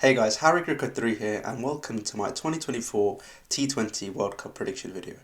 Hey guys, Harry Cricket 3 here and welcome to my 2024 T20 World Cup prediction video.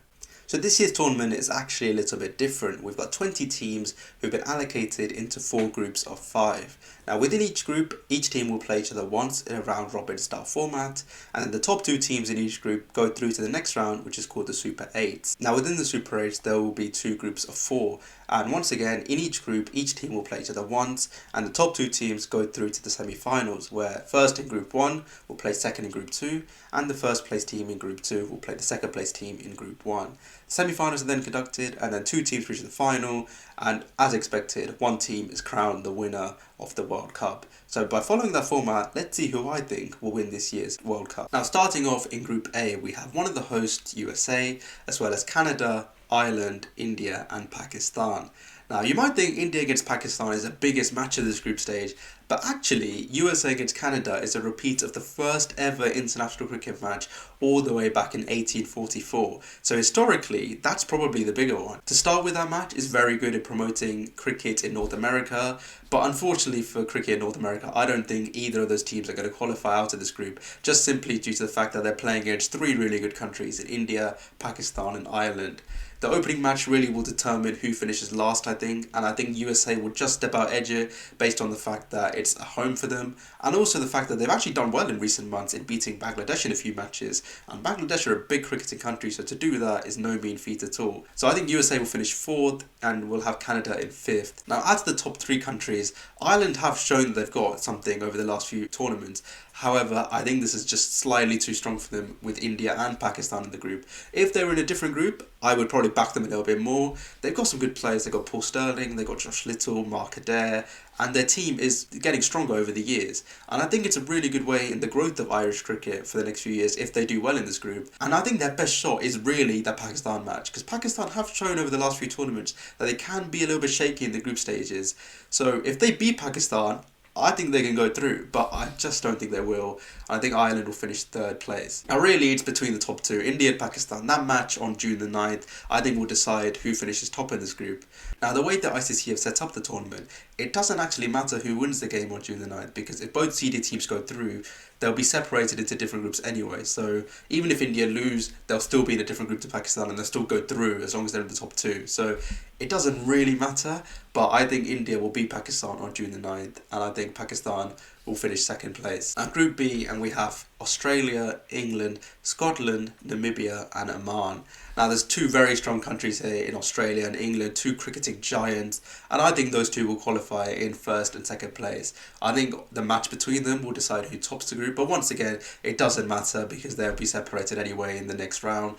So this year's tournament is actually a little bit different. We've got 20 teams who've been allocated into 4 groups of 5. Now within each group, each team will play each other once in a round robin style format, and then the top 2 teams in each group go through to the next round, which is called the Super 8s. Now within the Super 8s there will be 2 groups of 4, and once again in each group each team will play each other once, and the top 2 teams go through to the semi-finals, where first in Group 1 will play second in Group 2, and the first place team in Group 2 will play the second place team in Group 1. Semi-finals are then conducted, and then 2 teams reach the final, and as expected, 1 team is crowned the winner of the World Cup. So by following that format, let's see who I think will win this year's World Cup. Now starting off in Group A, we have one of the hosts, USA, as well as Canada, Ireland, India and Pakistan. Now you might think India against Pakistan is the biggest match of this group stage, but actually USA against Canada is a repeat of the first ever international cricket match all the way back in 1844. So historically, that's probably the bigger one. To start with, that match is very good at promoting cricket in North America, but unfortunately for cricket in North America, I don't think either of those teams are going to qualify out of this group, just simply due to the fact that they're playing against 3 really good countries in India, Pakistan and Ireland. The opening match really will determine who finishes last, I think, and I think USA will just about edge it based on the fact that it's a home for them, and also the fact that they've actually done well in recent months in beating Bangladesh in a few matches, and Bangladesh are a big cricketing country, so to do that is no mean feat at all. So I think USA will finish 4th and we'll have Canada in 5th. Now out of the top 3 countries, Ireland have shown that they've got something over the last few tournaments. However, I think this is just slightly too strong for them with India and Pakistan in the group. If they were in a different group, I would probably back them a little bit more. They've got some good players. They've got Paul Sterling, they've got Josh Little, Mark Adair, and their team is getting stronger over the years. And I think it's a really good way in the growth of Irish cricket for the next few years if they do well in this group. And I think their best shot is really that Pakistan match, because Pakistan have shown over the last few tournaments that they can be a little bit shaky in the group stages. So if they beat Pakistan, I think they can go through, but I just don't think they will. I think Ireland will finish 3rd place. Now really it's between the top 2, India and Pakistan. That match on June the 9th, I think will decide who finishes top in this group. Now the way that ICC have set up the tournament, it doesn't actually matter who wins the game on June the 9th, because if both seeded teams go through, they'll be separated into different groups anyway. So even if India lose, they'll still be in a different group to Pakistan and they'll still go through as long as they're in the top 2. So it doesn't really matter, but I think India will beat Pakistan on June the 9th, and I think Pakistan will finish 2nd place. Now Group B, and we have Australia, England, Scotland, Namibia and Oman. Now there's 2 very strong countries here in Australia and England, 2 cricketing giants, and I think those 2 will qualify in 1st and 2nd place. I think the match between them will decide who tops the group, but once again it doesn't matter because they'll be separated anyway in the next round.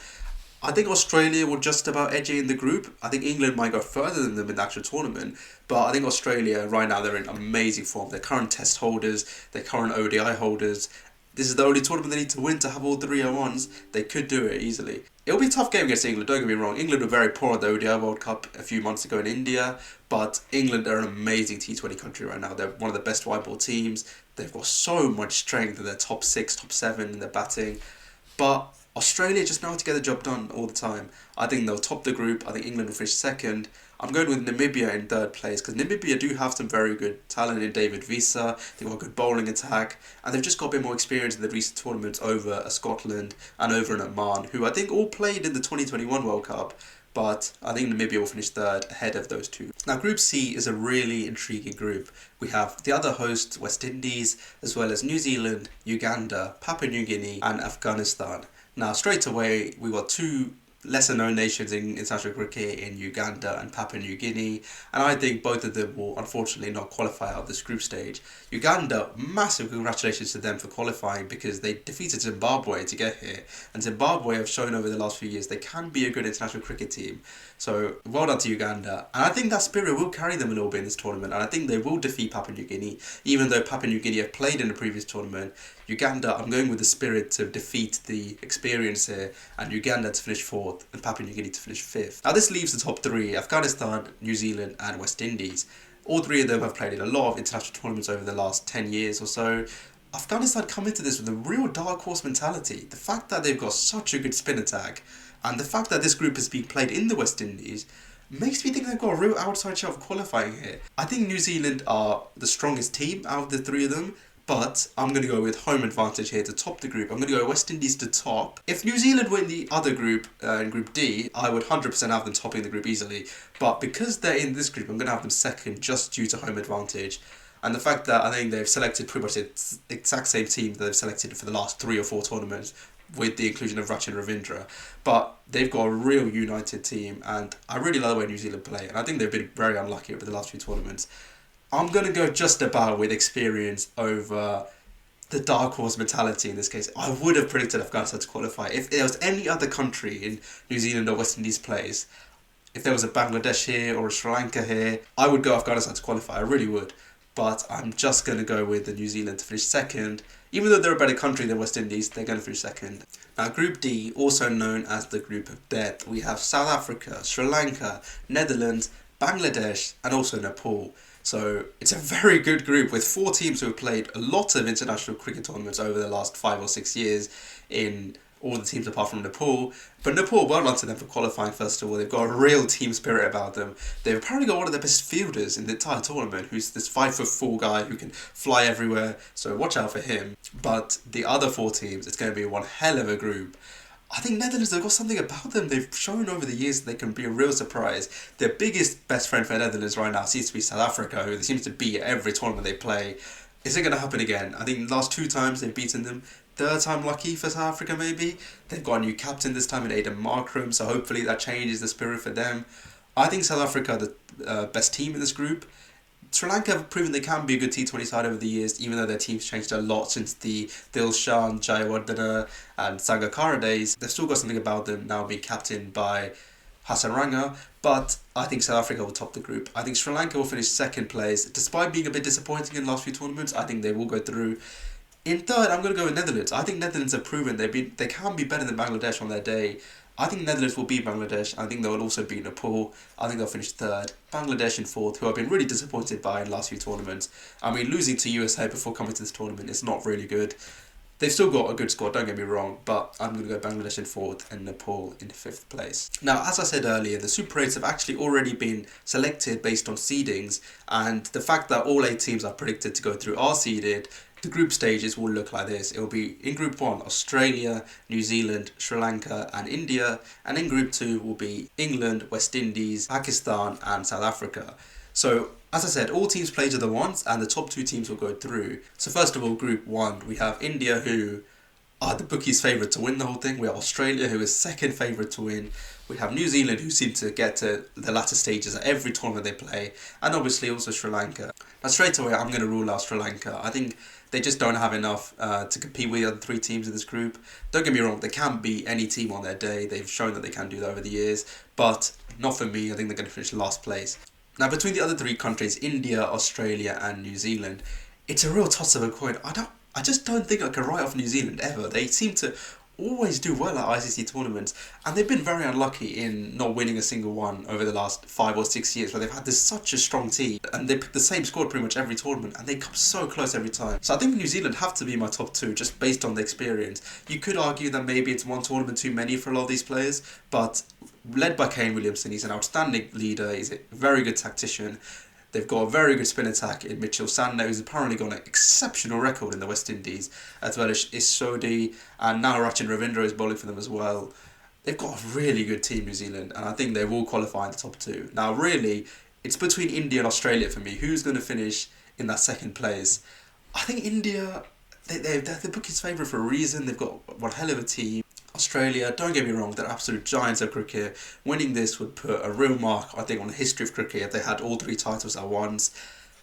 I think Australia will just about edge it in the group. I think England might go further than them in the actual tournament, but I think Australia right now they're in amazing form. They're current test holders, they're current ODI holders. This is the only tournament they need to win to have all 3 0-1s. They could do it easily. It'll be a tough game against England, don't get me wrong. England were very poor at the ODI World Cup a few months ago in India, but England are an amazing T20 country right now. They're one of the best white ball teams. They've got so much strength in their top 6, top 7 in their batting, but Australia just know how to get the job done all the time. I think they'll top the group. I think England will finish 2nd. I'm going with Namibia in 3rd place because Namibia do have some very good talent in David Visa. They've got a good bowling attack, and they've just got a bit more experience in the recent tournaments over Scotland and over in Oman, who I think all played in the 2021 World Cup. But I think Namibia will finish 3rd ahead of those 2. Now Group C is a really intriguing group. We have the other hosts, West Indies, as well as New Zealand, Uganda, Papua New Guinea and Afghanistan. Now straight away we've got 2 lesser known nations in international cricket in Uganda and Papua New Guinea, and I think both of them will unfortunately not qualify out of this group stage. Uganda, massive congratulations to them for qualifying because they defeated Zimbabwe to get here, and Zimbabwe have shown over the last few years they can be a good international cricket team. So well done to Uganda, and I think that spirit will carry them a little bit in this tournament, and I think they will defeat Papua New Guinea. Even though Papua New Guinea have played in the previous tournament, Uganda, I'm going with the spirit to defeat the experience here, and Uganda to finish 4th and Papua New Guinea to finish 5th. Now this leaves the top 3, Afghanistan, New Zealand and West Indies. All 3 of them have played in a lot of international tournaments over the last 10 years or so. Afghanistan come into this with a real dark horse mentality. The fact that they've got such a good spin attack, and the fact that this group is being played in the West Indies, makes me think they've got a real outside shot of qualifying here. I think New Zealand are the strongest team out of the 3 of them, But I'm going to go with home advantage here to top the group. I'm going to go West Indies to top. If New Zealand win the other group, in Group D, I would 100% have them topping the group easily. But because they're in this group, I'm going to have them second just due to home advantage. And the fact that I think they've selected pretty much the exact same team that they've selected for the last 3 or 4 tournaments, with the inclusion of Rachin Ravindra. But they've got a real united team, and I really like the way New Zealand play. And I think they've been very unlucky over the last few tournaments. I'm going to go just about with experience over the dark horse mentality in this case. I would have predicted Afghanistan to qualify. If there was any other country in New Zealand or West Indies place, if there was a Bangladesh here or a Sri Lanka here, I would go Afghanistan to qualify. I really would. But I'm just going to go with the New Zealand to finish second. Even though they're a better country than West Indies, they're going to finish second. Now, Group D, also known as the Group of Death, we have South Africa, Sri Lanka, Netherlands, Bangladesh, and also Nepal. So it's a very good group with 4 teams who have played a lot of international cricket tournaments over the last 5 or 6 years in all the teams apart from Nepal. But Nepal, well done to them for qualifying first of all. They've got a real team spirit about them. They've apparently got one of the best fielders in the entire tournament, who's this 5'4" guy who can fly everywhere. So watch out for him. But the other 4 teams, it's going to be one hell of a group. I think Netherlands, they've got something about them. They've shown over the years that they can be a real surprise. Their biggest best friend for Netherlands right now seems to be South Africa, who they seem to beat every tournament they play. Is it going to happen again? I think the last 2 times they've beaten them. Third time lucky for South Africa maybe. They've got a new captain this time in Aiden Markram, so hopefully that changes the spirit for them. I think South Africa are the best team in this group. Sri Lanka have proven they can be a good T20 side over the years, even though their team's changed a lot since the Dilshan, Jayawardena and Sangakkara days. They've still got something about them now being captained by Hassan Ranga, but I think South Africa will top the group. I think Sri Lanka will finish second place. Despite being a bit disappointing in the last few tournaments, I think they will go through. In third, I'm going to go with Netherlands. I think Netherlands have proven they can be better than Bangladesh on their day. I think Netherlands will beat Bangladesh. I think they will also beat Nepal. I think they'll finish third. Bangladesh in fourth, who I've been really disappointed by in the last few tournaments. I mean, losing to USA before coming to this tournament is not really good. They've still got a good squad, don't get me wrong, but I'm going to go Bangladesh in fourth and Nepal in fifth place. Now, as I said earlier, the Super 8s have actually already been selected based on seedings, and the fact that all 8 teams are predicted to go through are seeded. The group stages will look like this. It will be in Group 1, Australia, New Zealand, Sri Lanka and India. And in Group 2 will be England, West Indies, Pakistan and South Africa. So, as I said, all teams play each other once and the top 2 teams will go through. So first of all, Group 1, we have India, who are the bookies' favourite to win the whole thing. We have Australia, who is second favourite to win. We have New Zealand, who seem to get to the latter stages at every tournament they play. And obviously also Sri Lanka. Now straight away, I'm going to rule out Sri Lanka. I think they just don't have enough to compete with the other 3 teams in this group. Don't get me wrong, they can beat any team on their day. They've shown that they can do that over the years. But not for me. I think they're going to finish last place. Now between the other 3 countries, India, Australia and New Zealand, it's a real toss of a coin. I just don't think I can write off New Zealand ever. They seem to always do well at ICC tournaments, and they've been very unlucky in not winning a single one over the last 5 or 6 years, where they've had such a strong team and they pick the same squad pretty much every tournament and they come so close every time. So I think New Zealand have to be my top 2 just based on the experience. You could argue that maybe it's one tournament too many for a lot of these players, but led by Kane Williamson, he's an outstanding leader, he's a very good tactician. They've got a very good spin attack in Mitchell Sandner, who's apparently got an exceptional record in the West Indies, as well as Sodhi, and now Rachin Ravindra is bowling for them as well. They've got a really good team, New Zealand, and I think they will qualify in the top 2. Now, really, it's between India and Australia for me. Who's going to finish in that second place? I think India, they're the bookies' favourite for a reason. They've got one hell of a team. Australia, don't get me wrong, they're absolute giants of cricket. Winning this would put a real mark, I think, on the history of cricket if they had all 3 titles at once.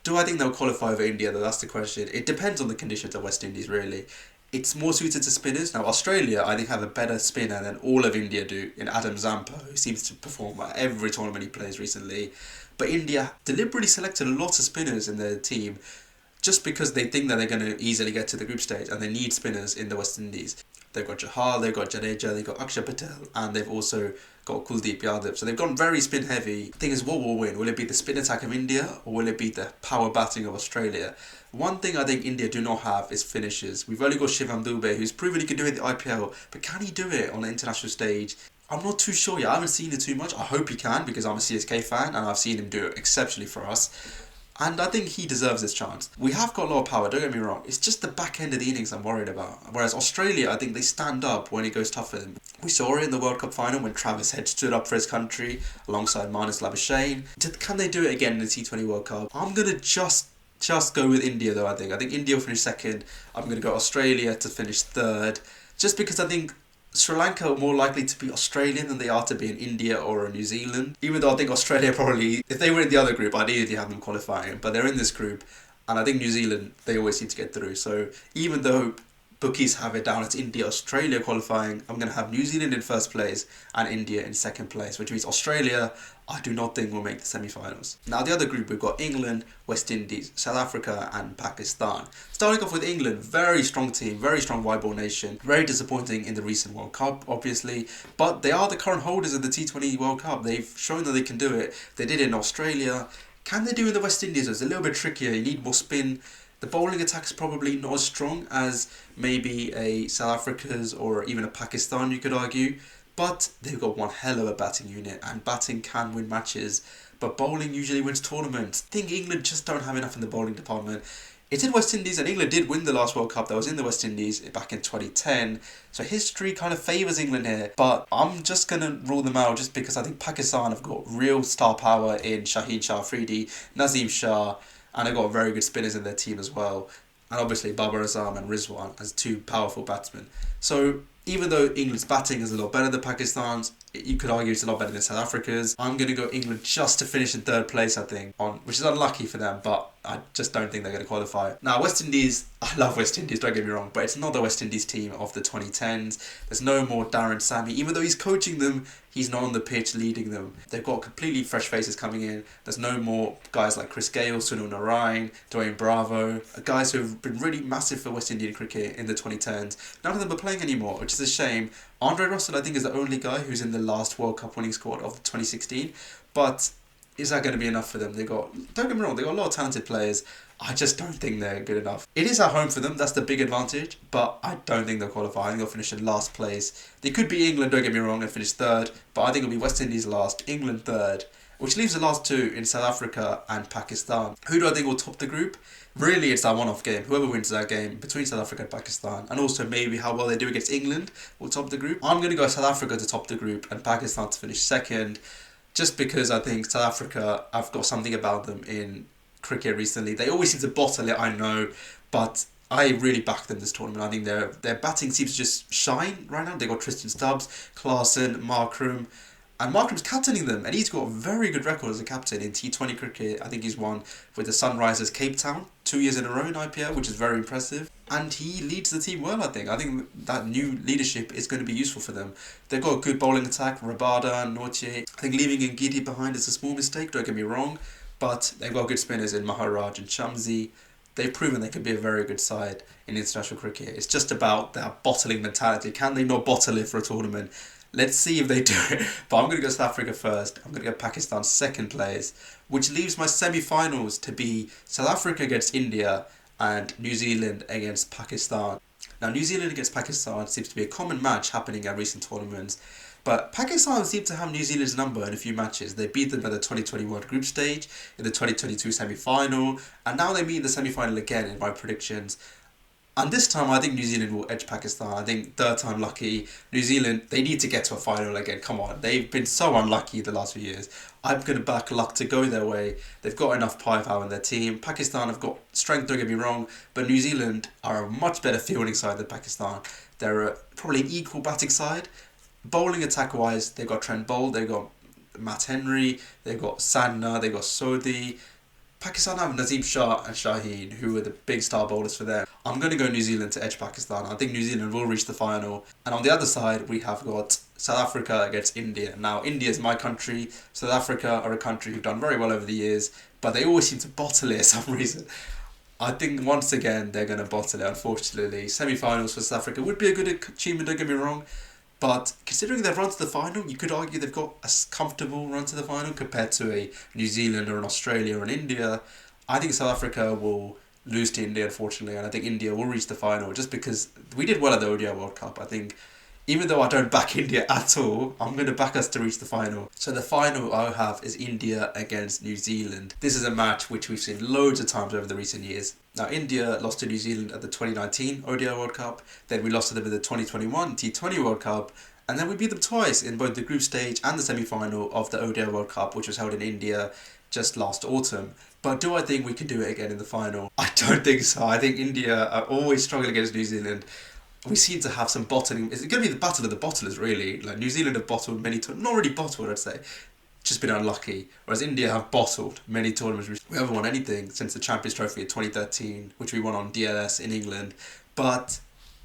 Do I think they'll qualify over India, though? That's the question. It depends on the conditions of West Indies, really. It's more suited to spinners. Now, Australia, I think, have a better spinner than all of India do in Adam Zampa, who seems to perform at every tournament he plays recently. But India deliberately selected a lot of spinners in their team just because they think that they're going to easily get to the group stage and they need spinners in the West Indies. They've got Chahal, they've got Jadeja, they've got Akshar Patel, and they've also got Kuldeep Yadav. So they've gone very spin heavy. The thing is, what will win? Will it be the spin attack of India or will it be the power batting of Australia? One thing I think India do not have is finishers. We've only got Shivam Dube, who's proven he can do it in the IPL, but can he do it on the international stage? I'm not too sure yet. I haven't seen it too much. I hope he can because I'm a CSK fan and I've seen him do it exceptionally for us. And I think he deserves this chance. We have got a lot of power, don't get me wrong. It's just the back end of the innings I'm worried about. Whereas Australia, I think they stand up when it goes tough for them. We saw it in the World Cup final when Travis Head stood up for his country alongside Marnus Labuschagne. Can they do it again in the T20 World Cup? I'm going to just go with India though, I think. I think India will finish second. I'm going to go Australia to finish third. Just because I think Sri Lanka are more likely to be Australian than they are to be in India or New Zealand. Even though I think Australia probably, if they were in the other group, I'd easily have them qualifying. But they're in this group, and I think New Zealand, they always seem to get through. So even though bookies have it down as India, Australia qualifying, I'm going to have New Zealand in first place and India in second place, which means Australia, I do not think will make the semi-finals. Now the other group, we've got England, West Indies, South Africa and Pakistan. Starting off with England, very strong team, very strong white ball nation, very disappointing in the recent World Cup obviously, but they are the current holders of the T20 World Cup. They've shown that they can do it. They did it in Australia. Can they do it in the West Indies? It's a little bit trickier, you need more spin. The bowling attack is probably not as strong as maybe a South Africa's or even a Pakistan, you could argue. But they've got one hell of a batting unit, and batting can win matches. But bowling usually wins tournaments. I think England just don't have enough in the bowling department. It's in West Indies, and England did win the last World Cup that was in the West Indies back in 2010. So history kind of favours England here. But I'm just going to rule them out just because I think Pakistan have got real star power in Shaheen Shah Afridi, Nazim Shah, and they've got very good spinners in their team as well. And obviously Babar Azam and Rizwan as two powerful batsmen. So even though England's batting is a lot better than Pakistan's, you could argue it's a lot better than South Africa's. I'm going to go England just to finish in third place, I think, which is unlucky for them, but I just don't think they're going to qualify. Now, West Indies, I love West Indies, don't get me wrong, but it's not the West Indies team of the 2010s. There's no more Darren Sammy. Even though he's coaching them, he's not on the pitch leading them. They've got completely fresh faces coming in. There's no more guys like Chris Gayle, Sunil Narine, Dwayne Bravo, guys who have been really massive for West Indian cricket in the 2010s. None of them are playing anymore, which is a shame. Andre Russell, I think, is the only guy who's in the last World Cup winning squad of 2016, but is that going to be enough for them? Don't get me wrong, they got a lot of talented players. I just don't think they're good enough. It is at home for them, that's the big advantage, but I don't think they'll qualify. I think they'll finish in last place. They could be England, don't get me wrong, and finish third, but I think it'll be West Indies last, England third, which leaves the last two in South Africa and Pakistan. Who do I think will top the group? Really, it's that one-off game. Whoever wins that game between South Africa and Pakistan, and also maybe how well they do against England, will top the group. I'm going to go South Africa to top the group and Pakistan to finish second, just because I think South Africa, I've got something about them in cricket recently. They always seem to bottle it, I know, but I really back them this tournament. I think their batting seems to just shine right now. They got Tristan Stubbs, Klaasen, Markram, and Markram's captaining them, and he's got a very good record as a captain in T20 cricket. I think he's won with the Sunrisers Cape Town 2 years in a row in IPL, which is very impressive. And he leads the team well, I think. I think that new leadership is going to be useful for them. They've got a good bowling attack, Rabada, Nortje. I think leaving Ngidi behind is a small mistake, don't get me wrong, but they've got good spinners in Maharaj and Shamsi. They've proven they can be a very good side in international cricket. It's just about that bottling mentality. Can they not bottle it for a tournament? Let's see if they do it. But I'm going to go South Africa first. I'm going to go Pakistan second place, which leaves my semi-finals to be South Africa against India and New Zealand against Pakistan. Now, New Zealand against Pakistan seems to be a common match happening at recent tournaments, but Pakistan seem to have New Zealand's number in a few matches. They beat them at the 2020 World Group stage, in the 2022 semi-final, and now they meet in the semi-final again in my predictions. And this time, I think New Zealand will edge Pakistan. I think third time lucky. New Zealand, they need to get to a final again. Come on. They've been so unlucky the last few years. I'm going to back luck to go their way. They've got enough firepower in their team. Pakistan have got strength, don't get me wrong. But New Zealand are a much better fielding side than Pakistan. They're probably an equal batting side. Bowling attack-wise, they've got Trent Bolt, they've got Matt Henry, they've got Sadna, they've got Sodhi. Pakistan have Nazim Shah and Shaheen, who are the big star bowlers for them. I'm going to go New Zealand to edge Pakistan. I think New Zealand will reach the final. And on the other side, we have got South Africa against India. Now, India is my country. South Africa are a country who've done very well over the years, but they always seem to bottle it for some reason. I think once again, they're going to bottle it, unfortunately. Semi-finals for South Africa would be a good achievement, don't get me wrong. But considering they've run to the final, you could argue they've got a comfortable run to the final compared to a New Zealand or an Australia or an India. I think South Africa will lose to India, unfortunately, and I think India will reach the final just because we did well at the ODI World Cup. I think Even though I don't back India at all, I'm going to back us to reach the final. So the final I have is India against New Zealand. This is a match which we've seen loads of times over the recent years. Now, India lost to New Zealand at the 2019 ODI World Cup, then we lost to them in the 2021 T20 World Cup, and then we beat them twice in both the group stage and the semi-final of the ODI World Cup, which was held in India just last autumn. But do I think we can do it again in the final? I don't think so. I think India are always struggling against New Zealand. We seem to have some bottling. It's going to be the battle of the bottlers, really. Like, New Zealand have bottled many tournaments. Not really bottled, I'd say. Just been unlucky. Whereas India have bottled many tournaments. We haven't won anything since the Champions Trophy in 2013, which we won on DLS in England. But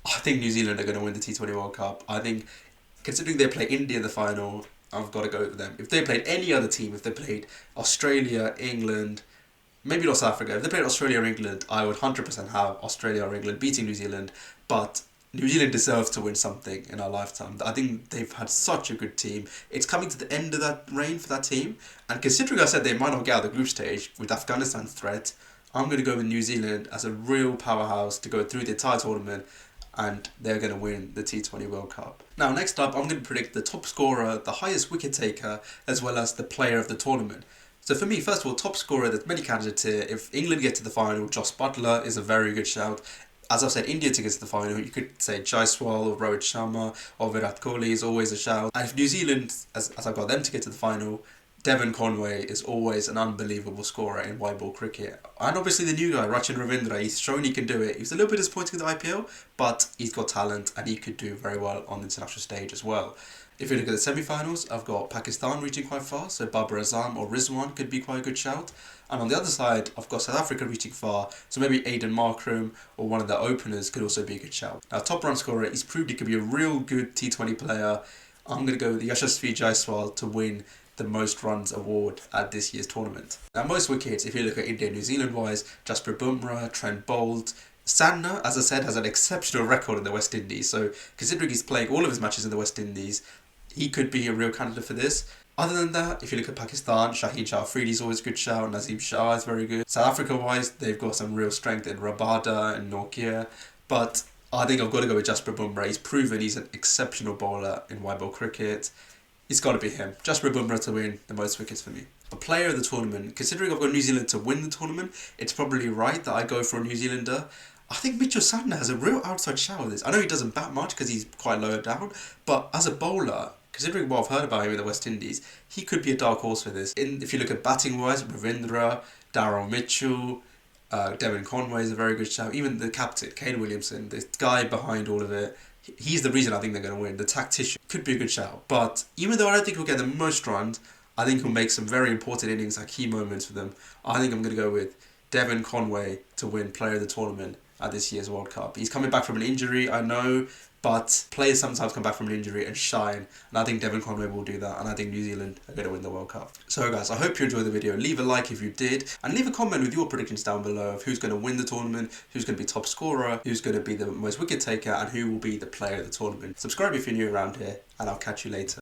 I think New Zealand are going to win the T20 World Cup. I think, considering they play India in the final, I've got to go with them. If they played any other team, if they played Australia, England, maybe not South Africa, if they played Australia or England, I would 100% have Australia or England beating New Zealand. But New Zealand deserves to win something in our lifetime. I think they've had such a good team. It's coming to the end of that reign for that team. And considering I said they might not get out of the group stage with Afghanistan's threat, I'm going to go with New Zealand as a real powerhouse to go through the entire tournament, and they're going to win the T20 World Cup. Now, next up, I'm going to predict the top scorer, the highest wicket taker, as well as the player of the tournament. So for me, first of all, top scorer, there's many candidates here. If England get to the final, Joss Buttler is a very good shout. As I've said, India to get to the final, you could say Jaiswal or Rohit Sharma or Virat Kohli is always a shout. And if New Zealand, as I've got them to get to the final, Devon Conway is always an unbelievable scorer in white ball cricket. And obviously the new guy, Rachin Ravindra, he's shown he can do it. He was a little bit disappointing in the IPL, but he's got talent and he could do very well on the international stage as well. If you look at the semi-finals, I've got Pakistan reaching quite far, so Babar Azam or Rizwan could be quite a good shout. And on the other side, I've got South Africa reaching far, so maybe Aiden Markram or one of the openers could also be a good shout. Now, top run scorer, he's proved he could be a real good T20 player. I'm going to go with Yashasvi Jaiswal to win the most runs award at this year's tournament. Now, most wickets, if you look at India and New Zealand wise, Jasprit Bumrah, Trent Boult, Santner, as I said, has an exceptional record in the West Indies, so considering he's playing all of his matches in the West Indies, he could be a real candidate for this. Other than that, if you look at Pakistan, Shaheen Shah Afridi is always a good shout, Nazim Shah is very good. South Africa wise, they've got some real strength in Rabada and Nortje, but I think I've got to go with Jasprit Bumrah. He's proven he's an exceptional bowler in white ball cricket. It's got to be him. Jasprit Bumrah to win the most wickets for me. A player of the tournament, considering I've got New Zealand to win the tournament, it's probably right that I go for a New Zealander. I think Mitchell Santner has a real outside shout with this. I know he doesn't bat much because he's quite low down, but as a bowler, considering what I've heard about him in the West Indies, he could be a dark horse for this. If you look at batting wise, Ravindra, Daryl Mitchell, Devon Conway is a very good shout. Even the captain, Kane Williamson, the guy behind all of it, he's the reason I think they're going to win. The tactician could be a good shout. But even though I don't think he'll get the most runs, I think he'll make some very important innings, like key moments for them. I think I'm going to go with Devon Conway to win Player of the Tournament at this year's World Cup. He's coming back from an injury, I know, but players sometimes come back from an injury and shine, and I think Devon Conway will do that, and I think New Zealand are going to win the World Cup. So guys, I hope you enjoyed the video. Leave a like if you did, and leave a comment with your predictions down below of who's going to win the tournament, who's going to be top scorer, who's going to be the most wicket taker, and who will be the player of the tournament. Subscribe if you're new around here, and I'll catch you later.